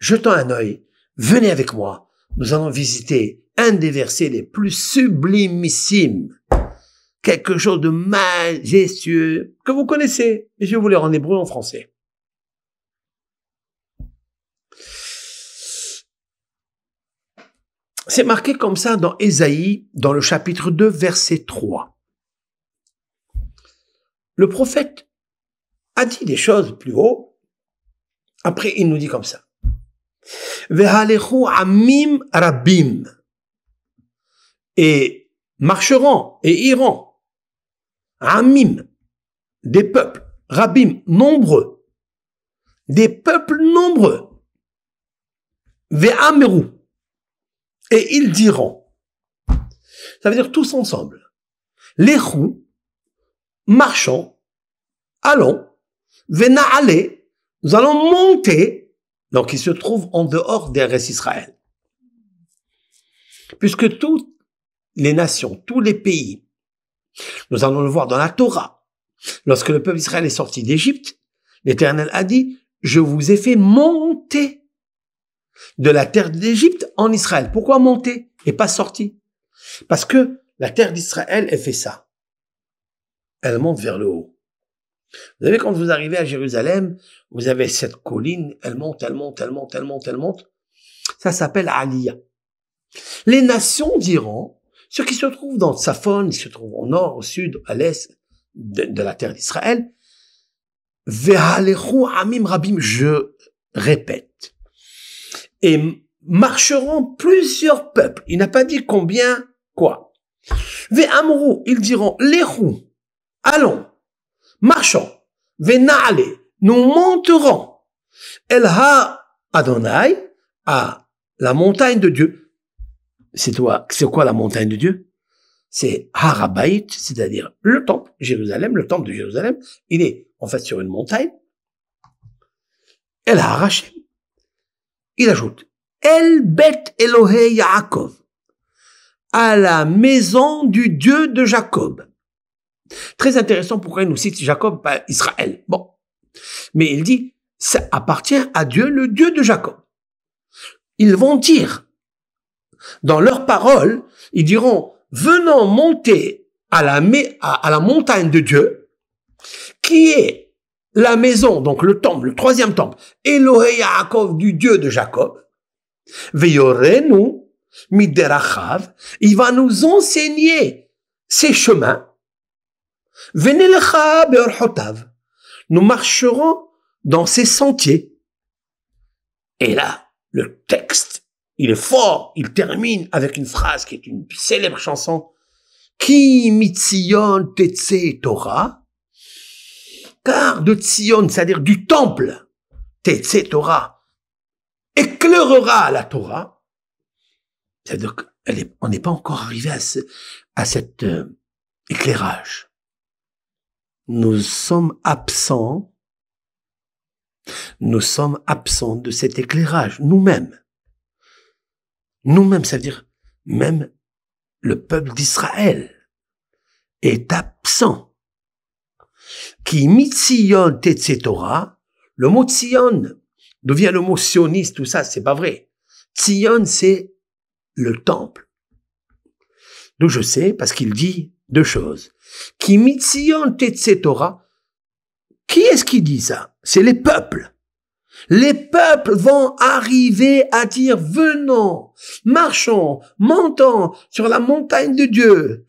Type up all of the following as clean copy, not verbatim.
jetons un œil, venez avec moi, nous allons visiter un des versets les plus sublimissimes, quelque chose de majestueux, que vous connaissez, et je vais vous lire en hébreu et en français. C'est marqué comme ça dans Ésaïe, dans le chapitre 2, verset 3. Le prophète a dit des choses plus haut. Après, il nous dit comme ça. Ve'halechu amim rabim. Et marcheront et iront. Amim. Des peuples. Rabim. Nombreux. Des peuples nombreux. Ve'ameru. Et ils diront. Ça veut dire tous ensemble. Lechu. Marchons. Allons. Vena'ale. Nous allons monter. Donc, il se trouve en dehors d'Eretz Israël. Puisque toutes les nations, tous les pays, nous allons le voir dans la Torah. Lorsque le peuple d'Israël est sorti d'Égypte, l'Éternel a dit, je vous ai fait monter de la terre d'Égypte en Israël. Pourquoi monter et pas sortir? Parce que la terre d'Israël, elle fait ça. Elle monte vers le haut. Vous savez, quand vous arrivez à Jérusalem, vous avez cette colline, elle monte, elle monte, elle monte, elle monte, elle monte. Ça s'appelle Aliyah. Les nations diront, ceux qui se trouvent dans Tsafon, ils se trouvent au nord, au sud, à l'est de la terre d'Israël, Ve'halechu amim rabim, je répète, et marcheront plusieurs peuples. Il n'a pas dit combien, quoi. Ve'amru, ils diront, lechu, allons, marchons, ve'na'ale, nous monterons, El ha Adonai, à la montagne de Dieu. C'est quoi la montagne de Dieu? C'est Harabait, c'est-à-dire le temple, Jérusalem, le temple de Jérusalem. Il est en fait sur une montagne. El Harachem. Il ajoute, El Bet Elohei Yaakov, à la maison du Dieu de Jacob. Très intéressant pourquoi il nous cite Jacob, pas Israël. Bon. Mais il dit, ça appartient à Dieu, le Dieu de Jacob. Ils vont dire, dans leurs paroles, ils diront, venons monter à la montagne de Dieu, qui est la maison, donc le temple, le troisième temple, Elohei Yaakov, du Dieu de Jacob, Veyorenu miderachav, il va nous enseigner ses chemins, Venelecha beorchotav, nous marcherons dans ses sentiers. Et là, le texte, il est fort, il termine avec une phrase qui est une célèbre chanson, Ki mitzion tetse Torah, car de Tzion, c'est-à-dire du temple, tetse Torah, éclairera la Torah. C'est-à-dire qu'on n'est pas encore arrivé à cet éclairage. Nous sommes absents de cet éclairage, nous-mêmes. Nous-mêmes, ça veut dire, même le peuple d'Israël est absent. Qui mitzion tetse Torah, le mot Tzion, d'où vient le mot sioniste, tout ça, c'est pas vrai. Tzion, c'est le temple. D'où je sais, parce qu'il dit deux choses. Qui mitzion tetse Torah, qui est-ce qui dit ça? C'est les peuples. Les peuples vont arriver à dire, venons, marchons, montons sur la montagne de Dieu,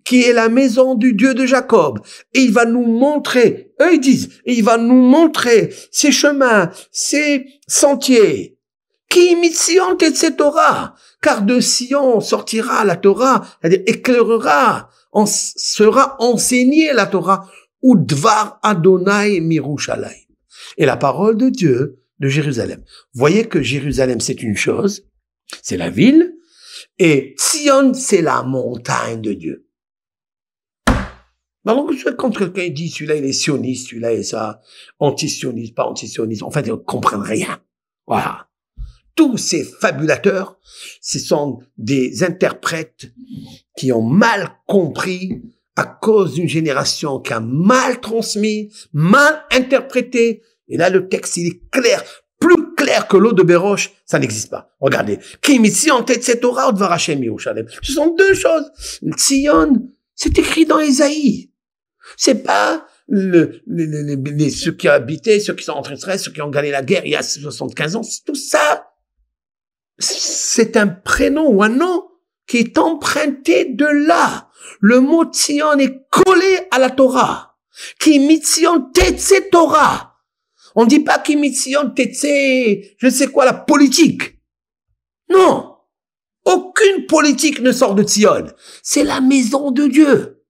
qui est la maison du Dieu de Jacob. Et il va nous montrer, eux ils disent, et il va nous montrer ses chemins, ses sentiers. Qui mitzion tetse Torah, car de Sion sortira la Torah, c'est-à-dire éclairera, sera enseignée la Torah, ou dvar Adonai mirushalayim. Et la parole de Dieu de Jérusalem. Voyez que Jérusalem, c'est une chose, c'est la ville, et Tzion, c'est la montagne de Dieu. Donc, quand quelqu'un dit, celui-là, il est sioniste, celui-là, est ça, anti-sioniste, pas anti-sioniste, en fait, ils ne comprennent rien. Voilà. Tous ces fabulateurs, ce sont des interprètes qui ont mal compris à cause d'une génération qui a mal transmis, mal interprété. Et là, le texte, il est clair, plus clair clair que l'eau de Béroche, ça n'existe pas. Regardez. Ce sont deux choses. Tzion, c'est écrit dans Ésaïe. C'est pas ceux qui habitaient, ceux qui sont entrés en Israël, ceux qui ont gagné la guerre il y a 75 ans. Tout ça, c'est un prénom ou un nom qui est emprunté de là. Le mot Tzion est collé à la Torah. Ki mitzion tetse Torah. On dit pas ki mitzion tetse, je ne sais quoi, la politique. Non. Aucune politique ne sort de Tzion. C'est la maison de Dieu.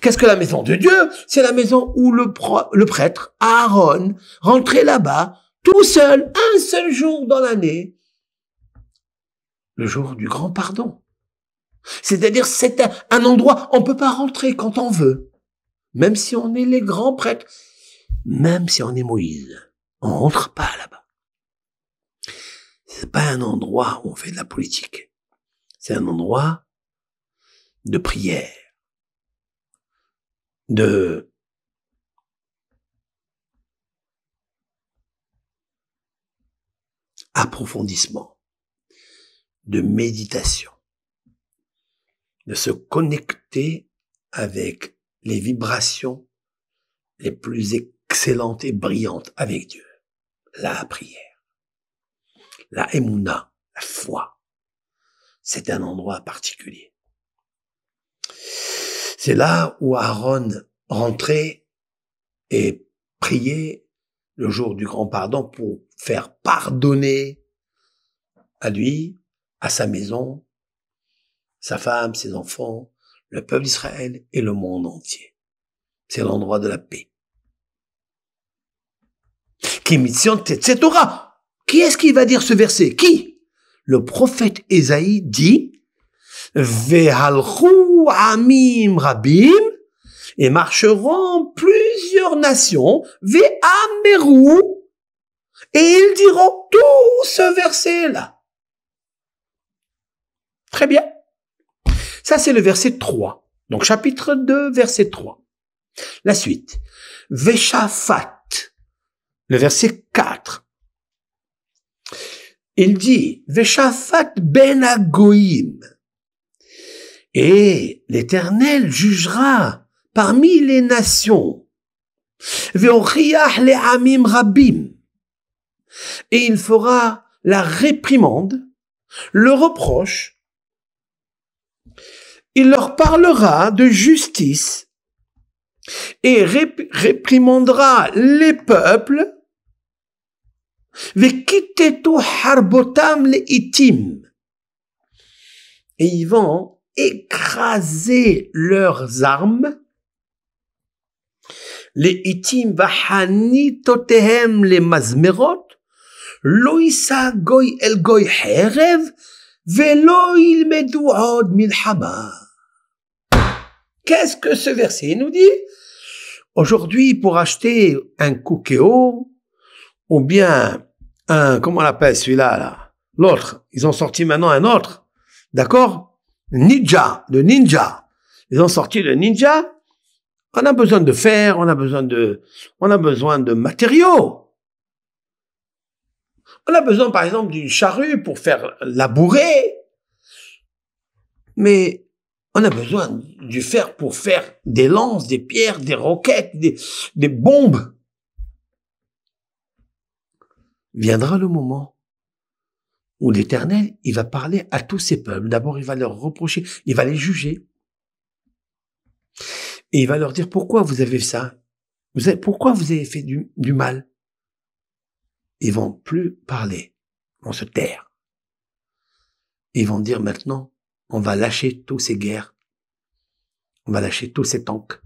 Qu'est-ce que la maison de Dieu? C'est la maison où le prêtre, Aaron, rentrait là-bas, tout seul, un seul jour dans l'année. Le jour du grand pardon. C'est-à-dire, c'est un endroit, on peut pas rentrer quand on veut. Même si on est les grands prêtres. Même si on est Moïse. On rentre pas là-bas. C'est pas un endroit où on fait de la politique. C'est un endroit de prière. De approfondissement. De méditation. De se connecter avec les vibrations les plus excellentes et brillantes avec Dieu. La prière. La émouna, la foi. C'est un endroit particulier. C'est là où Aaron rentrait et priait le jour du grand pardon pour faire pardonner à lui, à sa maison, sa femme, ses enfants, le peuple d'Israël et le monde entier. C'est l'endroit de la paix. Qui est-ce qui va dire ce verset? Qui? Le prophète Ésaïe dit, Vehalchu amim rabim, et marcheront plusieurs nations, ve'ameru, et ils diront tout ce verset-là. Très bien. Ça, c'est le verset 3. Donc, chapitre 2, verset 3. La suite. Veshaphat. Le verset 4. Il dit, Veshaphat ben agoïm. Et l'Éternel jugera parmi les nations. Ve'oriach le'amim rabim. Et il fera la réprimande, le reproche. Il leur parlera de justice et réprimandera les peuples. Ve'kitetu harbotam le'itim. Et ils vont écraser leurs armes. Les itim vahanitotehem les mazmerot. Lo yisa goy el goy herev. Velo ilmedu od milhama. Qu'est-ce que ce verset nous dit? Aujourd'hui, pour acheter un Cookéo, ou bien un, comment on l'appelle celui-là, là? L'autre. Ils ont sorti maintenant un autre. D'accord? Ninja, le Ninja. Ils ont sorti le Ninja. On a besoin de fer, on a besoin de matériaux. On a besoin, par exemple, d'une charrue pour faire labourer. Mais on a besoin du fer pour faire des lances, des pierres, des roquettes, des bombes. Viendra le moment où l'Éternel, il va parler à tous ces peuples. D'abord, il va leur reprocher, il va les juger. Et il va leur dire, pourquoi vous avez fait ça? Pourquoi vous avez fait du mal? Ils vont plus parler, ils vont se taire. Ils vont dire maintenant, on va lâcher tous ces guerres, on va lâcher tous ces tanks,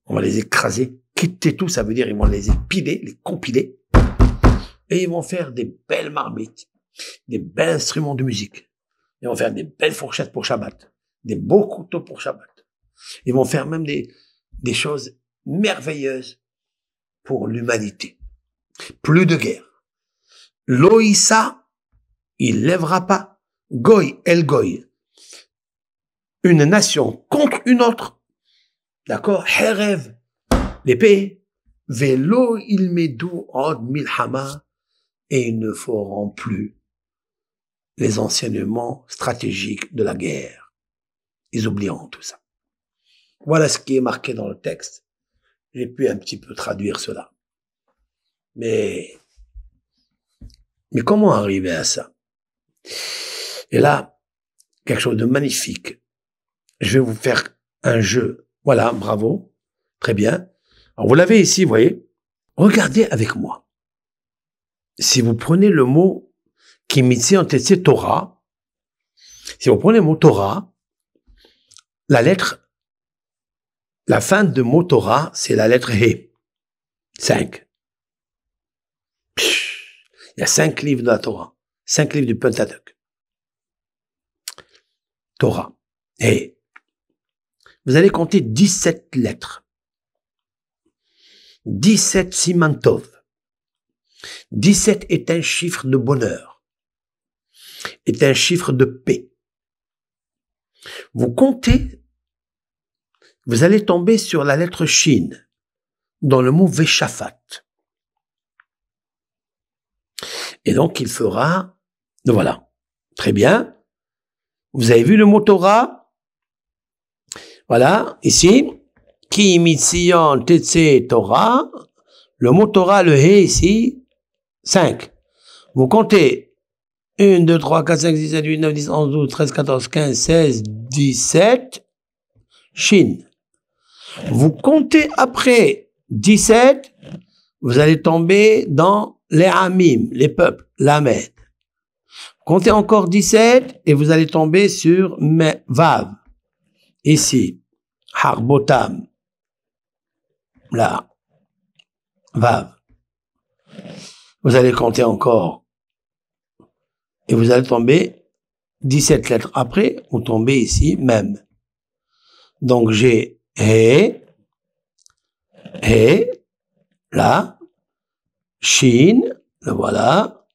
on va les écraser, quitter tout, ça veut dire ils vont les épiler, les compiler, et ils vont faire des belles marmites, des bels instruments de musique, ils vont faire des belles fourchettes pour Shabbat, des beaux couteaux pour Shabbat, ils vont faire même des choses merveilleuses pour l'humanité. Plus de guerre. Loïsa, il lèvera pas. Goy el goy. Une nation contre une autre. D'accord? Herev, l'épée. Velo il medou od milhama. et ils ne feront plus les enseignements stratégiques de la guerre. Ils oublieront tout ça. Voilà ce qui est marqué dans le texte. J'ai pu un petit peu traduire cela. Mais comment arriver à ça? Et là, quelque chose de magnifique. Je vais vous faire un jeu. Voilà, bravo. Très bien. Alors, vous l'avez ici, vous voyez. Regardez avec moi. Si vous prenez le mot Kimitsi Antetse Torah, si vous prenez le mot Torah, la fin de mot Torah, c'est la lettre He. 5. Il y a 5 livres de la Torah. 5 livres du Pentateuch. Torah. Et vous allez compter 17 lettres. 17 simantov. 17 est un chiffre de bonheur. Est un chiffre de paix. Vous comptez, vous allez tomber sur la lettre Shin dans le mot Veshafat. Et donc, il fera, voilà. Très bien. Vous avez vu le mot Torah? Voilà, ici. Ki mitzion tetse Torah. Le mot Torah, le He ici, 5. Vous comptez 1, 2, 3, 4, 5, 6, 7, 8, 9, 10, 11, 12, 13, 14, 15, 16, 17. Shin. Vous comptez après 17, vous allez tomber dans les Amim, les peuples, l'Amed. Comptez encore 17 et vous allez tomber sur Vav. Ici, Harbotam. Là, Vav. Vous allez compter encore et vous allez tomber 17 lettres après, vous tombez ici, même. Donc j'ai He, là, Shin, le voilà,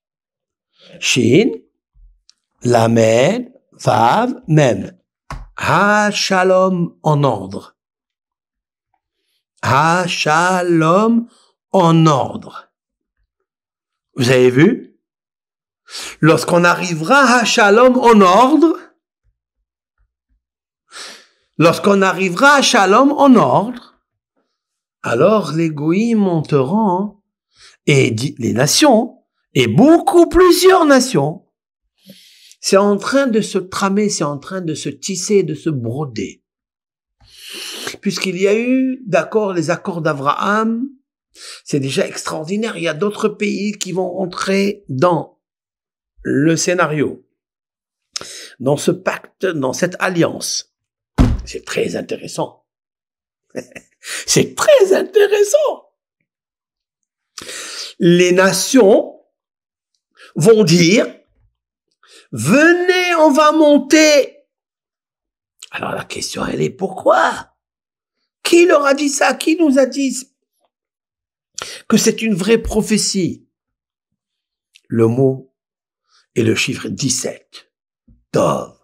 Shin, Lamed, Vav, même. Ha Shalom en ordre. Ha Shalom en ordre. Vous avez vu? Lorsqu'on arrivera à Shalom en ordre, alors les goïms monteront et les nations, et beaucoup plusieurs nations, c'est en train de se tramer, c'est en train de se tisser, de se broder. Puisqu'il y a eu, d'accord, les accords d'Abraham, c'est déjà extraordinaire. Il y a d'autres pays qui vont entrer dans le scénario, dans ce pacte, dans cette alliance. C'est très intéressant. C'est très intéressant. Les nations vont dire, venez, on va monter. Alors la question, elle est pourquoi? Qui leur a dit ça? Qui nous a dit que c'est une vraie prophétie? Le mot est le chiffre 17. Tov.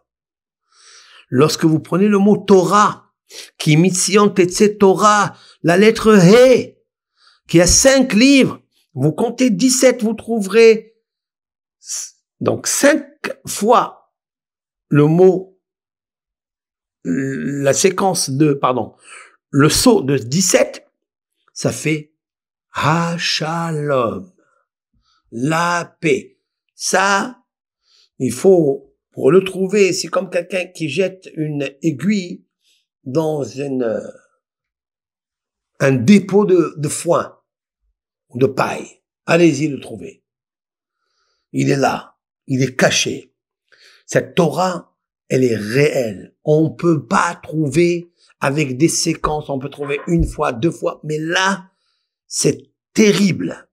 Lorsque vous prenez le mot Torah, qui mitzion tetse Torah, la lettre He, qui a 5 livres, vous comptez 17, vous trouverez donc 5 fois le mot, la séquence de, le saut de 17, ça fait Ha-Shalom, la paix. Ça, il faut, pour le trouver, c'est comme quelqu'un qui jette une aiguille dans un dépôt de foin, de paille. Allez-y le trouver. Il est là. Il est caché. Cette Torah, elle est réelle. On peut pas trouver avec des séquences. On peut trouver 1 fois, 2 fois. Mais là, c'est terrible.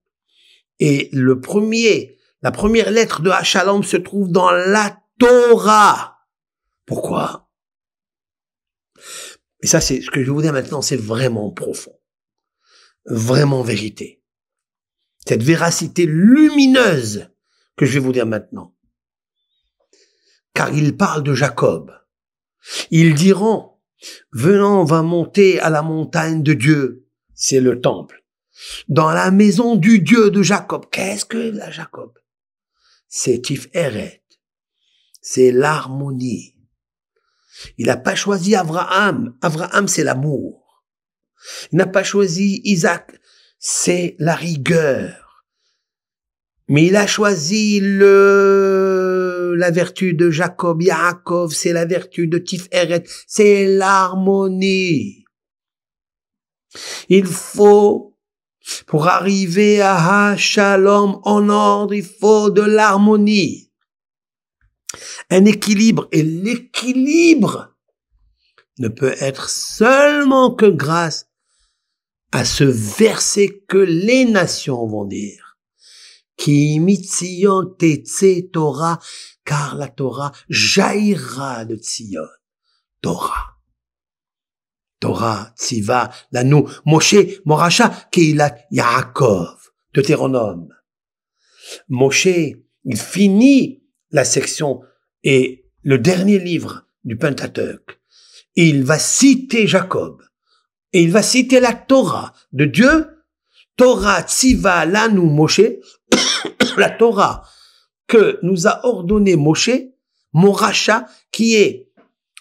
Et la première lettre de Ha-Shalom se trouve dans la Torah. Pourquoi? Et ça, c'est ce que je vais vous dire maintenant, c'est vraiment profond. Vraiment vérité. Cette véracité lumineuse que je vais vous dire maintenant. Car il parle de Jacob. Ils diront, venons, on va monter à la montagne de Dieu. C'est le temple. dans la maison du Dieu de Jacob. Qu'est-ce que la Jacob? C'est Tiferet. C'est l'harmonie. Il n'a pas choisi Abraham. Abraham, c'est l'amour. Il n'a pas choisi Isaac. C'est la rigueur. Mais il a choisi la vertu de Jacob. Yaakov, c'est la vertu de Tiferet. C'est l'harmonie. Il faut, pour arriver à Shalom en ordre, il faut de l'harmonie. Un équilibre. Et l'équilibre ne peut être seulement que grâce à ce verset que les nations vont dire. Ki mitzion tetze Torah, car la Torah jaillira de Tzion. Torah. Torah, Tziva, Lanou, Moshe, Moracha, Keilat, Yaakov, Deutéronome. Moshe, il finit la section et le dernier livre du Pentateuque. Et il va citer Jacob. Et il va citer la Torah de Dieu. Torah, Tziva, Lanou, Moshe. La Torah que nous a ordonné Moshe, Moracha, qui est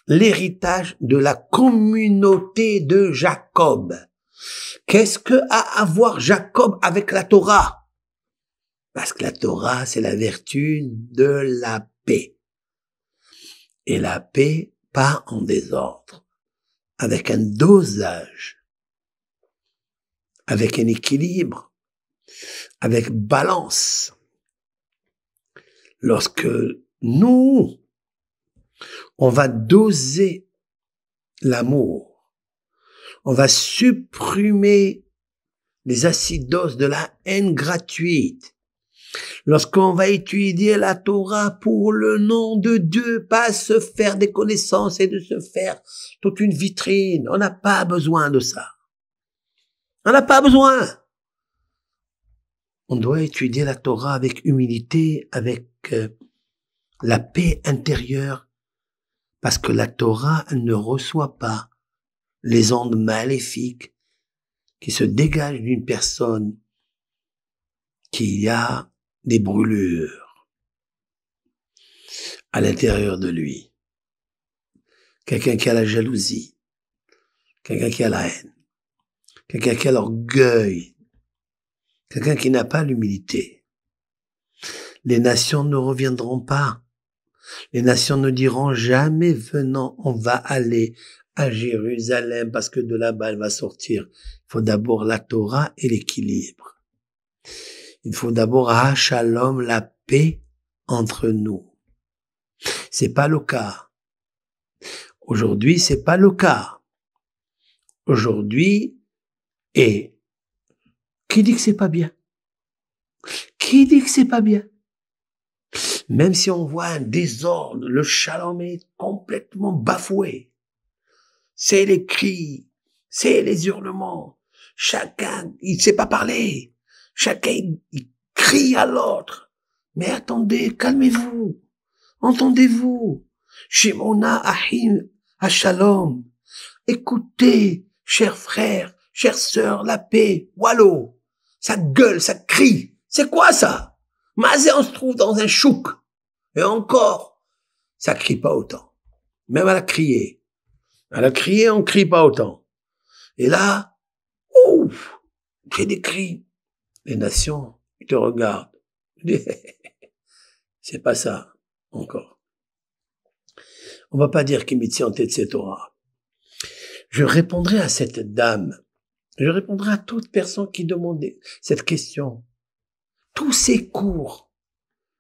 l'héritage de la communauté de Jacob. Qu'est-ce que a à voir Jacob avec la Torah? Parce que la Torah, c'est la vertu de la paix. Et la paix, pas en désordre, avec un dosage, avec un équilibre, avec balance. Lorsque nous, on va doser l'amour, on va supprimer les acidoses de la haine gratuite. Lorsqu'on va étudier la Torah pour le nom de Dieu, pas se faire des connaissances et de se faire toute une vitrine. On n'a pas besoin de ça. On n'a pas besoin. On doit étudier la Torah avec humilité, avec la paix intérieure, parce que la Torah elle ne reçoit pas les ondes maléfiques qui se dégagent d'une personne qui a des brûlures à l'intérieur de lui. Quelqu'un qui a la jalousie, quelqu'un qui a la haine, quelqu'un qui a l'orgueil, quelqu'un qui n'a pas l'humilité. Les nations ne reviendront pas. Les nations ne diront jamais venant, on va aller à Jérusalem parce que de là-bas elle va sortir. Il faut d'abord la Torah et l'équilibre. Il faut d'abord à Shalom la paix entre nous. C'est pas le cas. Aujourd'hui, c'est pas le cas. Aujourd'hui, et qui dit que c'est pas bien? Qui dit que c'est pas bien? Même si on voit un désordre, le shalom est complètement bafoué. C'est les cris, c'est les hurlements. Chacun, il ne sait pas parler. Chacun, il crie à l'autre. Mais attendez, calmez-vous. Entendez-vous. Shimona Ahim Shalom. Écoutez, chers frères, chères sœurs, la paix. Wallo. Ça gueule, ça crie. C'est quoi ça? Mazé, on se trouve dans un chouk. Et encore, ça crie pas autant. Même à la crier. À la crier, on crie pas autant. Et là, ouf, j'ai des cris. Les nations, ils te regardent. C'est pas ça, encore. On va pas dire qu'il m'y en tête cette Torah. Je répondrai à cette dame. Je répondrai à toute personne qui demandait cette question. Tous ces cours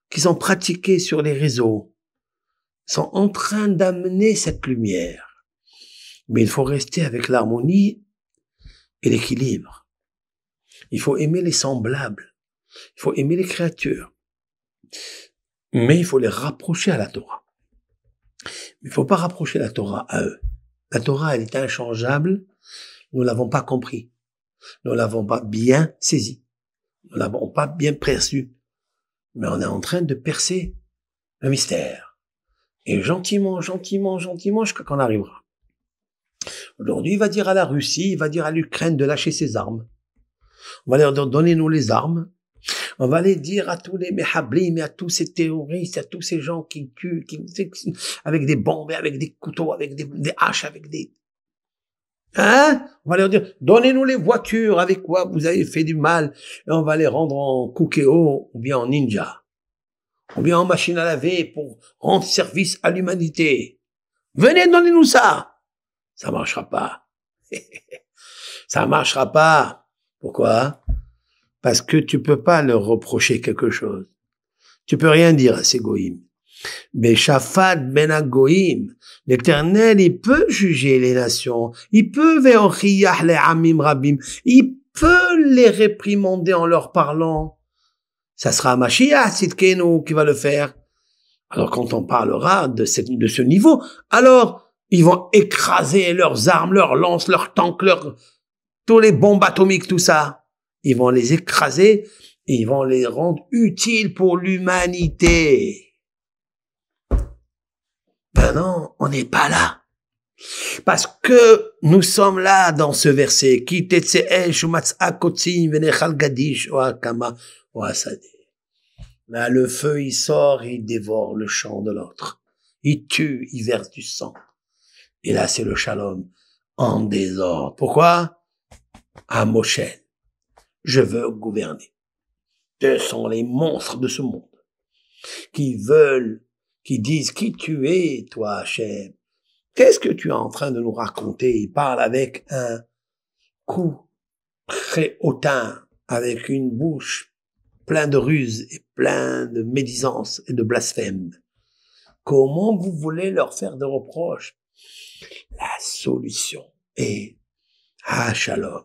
qui sont pratiqués sur les réseaux sont en train d'amener cette lumière. Mais il faut rester avec l'harmonie et l'équilibre. Il faut aimer les semblables. Il faut aimer les créatures. Mais il faut les rapprocher à la Torah. Il ne faut pas rapprocher la Torah à eux. La Torah, elle est inchangeable. Nous ne l'avons pas compris. Nous ne l'avons pas bien saisi. Nous ne l'avons pas bien perçu. Mais on est en train de percer le mystère. Et gentiment, jusqu'à qu'on arrivera. Aujourd'hui, il va dire à la Russie, il va dire à l'Ukraine de lâcher ses armes. On va leur dire, donnez-nous les armes. On va aller dire à tous les méhablim, à tous ces terroristes, à tous ces gens qui tuent, avec des bombes, avec des couteaux, avec des haches, avec des... Hein? On va leur dire, donnez-nous les voitures avec quoi vous avez fait du mal, et on va les rendre en Kukeo, ou bien en ninja, ou bien en machine à laver pour rendre service à l'humanité. Venez, donnez-nous ça. Ça marchera pas. Ça marchera pas. Pourquoi? Parce que tu peux pas leur reprocher quelque chose. Tu peux rien dire à ces goïms. Mais Shafat ben Agoïm, l'Éternel, il peut juger les nations. Il peut ve'ochiyah les amim rabim. Il peut les réprimander en leur parlant. Ça sera Mashiach, Tzidkenu, qui va le faire. Alors quand on parlera de ce niveau, alors ils vont écraser leurs armes, leurs lances, leurs tanks, tous les bombes atomiques, tout ça. Ils vont les écraser et ils vont les rendre utiles pour l'humanité. Ben non, on n'est pas là. Parce que nous sommes là dans ce verset. Là, le feu, il sort et il dévore le champ de l'autre. Il tue, il verse du sang. Et là, c'est le shalom en désordre. Pourquoi? À Moshe. Je veux gouverner. Ce sont les monstres de ce monde qui veulent, qui disent qui tu es, toi, Hachem. Qu'est-ce que tu es en train de nous raconter? Il parle avec un coup très hautain, avec une bouche pleine de ruses et plein de médisance et de blasphème. Comment vous voulez leur faire des reproches? La solution est Shalom.